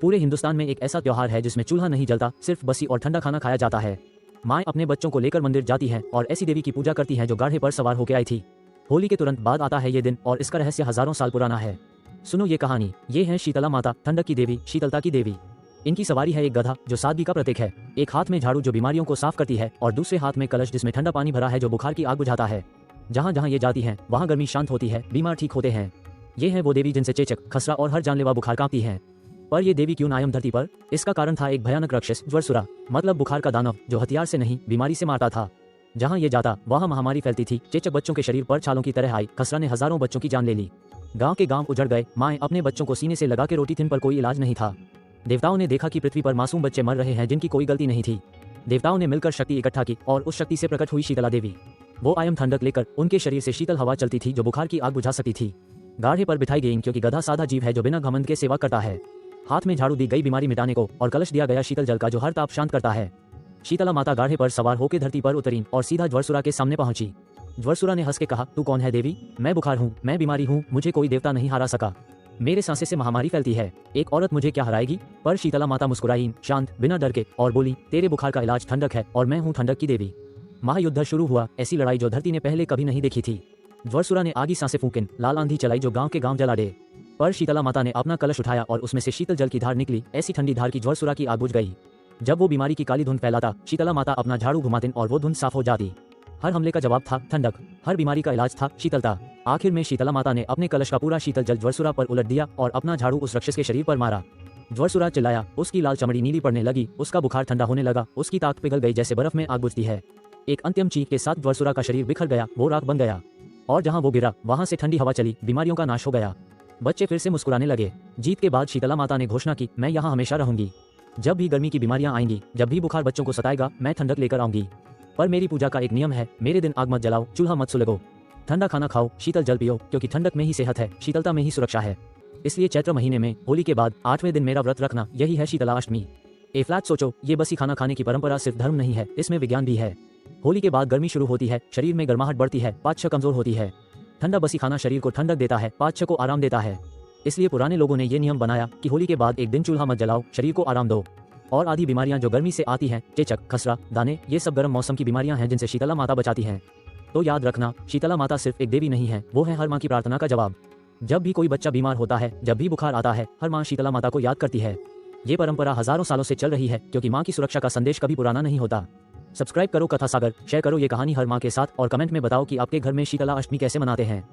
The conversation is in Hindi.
पूरे हिंदुस्तान में एक ऐसा त्योहार है जिसमें चूल्हा नहीं जलता, सिर्फ बसी और ठंडा खाना खाया जाता है। माएँ अपने बच्चों को लेकर मंदिर जाती हैं और ऐसी देवी की पूजा करती हैं जो गाढ़े पर सवार होकर आई थी। होली के तुरंत बाद आता है ये दिन और इसका रहस्य हजारों साल पुराना है। सुनो ये कहानी। ये है शीतला माता, ठंडक की देवी, शीतलता की देवी। इनकी सवारी है एक गधा जो सादगी का प्रतीक है, एक हाथ में झाड़ू जो बीमारियों को साफ करती है और दूसरे हाथ में कलश जिसमें ठंडा पानी भरा है जो बुखार की आग बुझाता है। जहाँ जहाँ ये जाती हैं वहाँ गर्मी शांत होती है, बीमार ठीक होते हैं। ये है वो देवी जिनसे चेचक, खसरा और हर जानलेवा बुखार कांपती हैं। पर ये देवी क्यों आयम धरती पर? इसका कारण था एक भयानक राक्षस ज्वरसुरा, मतलब बुखार का दानव, जो हथियार से नहीं बीमारी से मारता था। जहाँ ये जाता वहाँ महामारी फैलती थी। चेचक बच्चों के शरीर पर छालों की तरह आई, खसरा ने हजारों बच्चों की जान ले ली। गांव के गांव उजड़ गए, माएँ अपने बच्चों को सीने से लगा के रोटी थीं पर कोई इलाज नहीं था। देवताओं ने देखा कि पृथ्वी पर मासूम बच्चे मर रहे हैं जिनकी कोई गलती नहीं थी। देवताओं ने मिलकर शक्ति इकट्ठा की और उस शक्ति से प्रकट हुई शीतला देवी। वो आयम ठंडक लेकर उनके शरीर से शीतल हवा चलती थी जो बुखार की आग बुझा सकती थी। गाढ़े पर बिठाई गई क्योंकि गधा सादा जीव है जो बिना घमंड के सेवा करता है। हाथ में झाड़ू दी गई बीमारी मिटाने को और कलश दिया गया शीतल जल का जो हर ताप शांत करता है। शीतला माता गाढ़े पर सवार होकर धरती पर उतरी और सीधा ज्वरसुरा के सामने पहुंची। ज्वरसुरा ने हंस के कहा, तू कौन है देवी? मैं बुखार हूँ, मैं बीमारी हूँ, मुझे कोई देवता नहीं हरा सका। मेरे सांसे से महामारी फैलती है, एक औरत मुझे क्या हराएगी? पर शीतला माता मुस्कुराई, शांत, बिना डर के, और बोली, तेरे बुखार का इलाज ठंडक है और मैं हूँ ठंडक की देवी। महायुद्ध शुरू हुआ, ऐसी लड़ाई जो धरती ने पहले कभी नहीं देखी थी। ज्वरसुरा ने आगी सांसें फूंकिन, लाल आंधी चलाई जो गांव के गांव जला दे। पर शीतला माता ने अपना कलश उठाया और उसमें से शीतल जल की धार निकली, ऐसी ठंडी धार की ज्वरसुरा की आग बुझ गई। जब वो बीमारी की काली धुंध फैलाता, शीतला माता अपना झाड़ू घुमाती और वो धुंध साफ हो जाती। हर हमले का जवाब था ठंडक, हर बीमारी का इलाज था शीतलता। आखिर में शीतला माता ने अपने कलश का पूरा शीतल जल ज्वरसुरा पर उलट दिया और अपना झाड़ू उस राक्षस के शरीर पर मारा। ज्वरसुरा चिल्लाया, उसकी लाल चमड़ी नीली पड़ने लगी, उसका बुखार ठंडा होने लगा, उसकी ताक पिघल गई जैसे बर्फ में आग बुझती है। एक अंतिम चीख के साथ ज्वरसुरा का शरीर बिखर गया, वो राख बन गया और जहाँ वो गिरा वहाँ से ठंडी हवा चली, बीमारियों का नाश हो गया। बच्चे फिर से मुस्कुराने लगे। जीत के बाद शीतला माता ने घोषणा की, मैं यहाँ हमेशा रहूंगी। जब भी गर्मी की बीमारियां आएंगी, जब भी बुखार बच्चों को सताएगा, मैं ठंडक लेकर आऊंगी। पर मेरी पूजा का एक नियम है, मेरे दिन आग मत जलाओ, चूल्हा मत सुलगो, ठंडा खाना खाओ, शीतल जल पियो, क्योंकि ठंडक में ही सेहत है, शीतलता में ही सुरक्षा है। इसलिए चैत्र महीने में होली के बाद 8वें दिन मेरा व्रत रखना, यही है शीतला अष्टमी। ए फ्लैट सोचो, ये बसी खाना खाने की परंपरा सिर्फ धर्म नहीं है, इसमें विज्ञान भी है। होली के बाद गर्मी शुरू होती है, शरीर में गर्माहट बढ़ती है, पाचन कमजोर होती है। ठंडा बसी खाना शरीर को ठंडक देता है, पाचन को आराम देता है। इसलिए पुराने लोगों ने ये नियम बनाया कि होली के बाद एक दिन चूल्हा मत जलाओ, शरीर को आराम दो। और आधी बीमारियां जो गर्मी से आती हैं, चेचक, खसरा, दाने, ये सब गर्म मौसम की बीमारियां हैं जिनसे शीतला माता बचाती हैं। तो याद रखना, शीतला माता सिर्फ एक देवी नहीं है, वो है हर माँ की प्रार्थना का जवाब। जब भी कोई बच्चा बीमार होता है, जब भी बुखार आता है, हर माँ शीतला माता को याद करती है। ये परंपरा हजारों सालों से चल रही है क्योंकि माँ की सुरक्षा का संदेश कभी पुराना नहीं होता। सब्सक्राइब करो कथा सागर, शेयर करो ये कहानी हर माँ के साथ और कमेंट में बताओ कि आपके घर में शीतला अष्टमी कैसे मनाते हैं।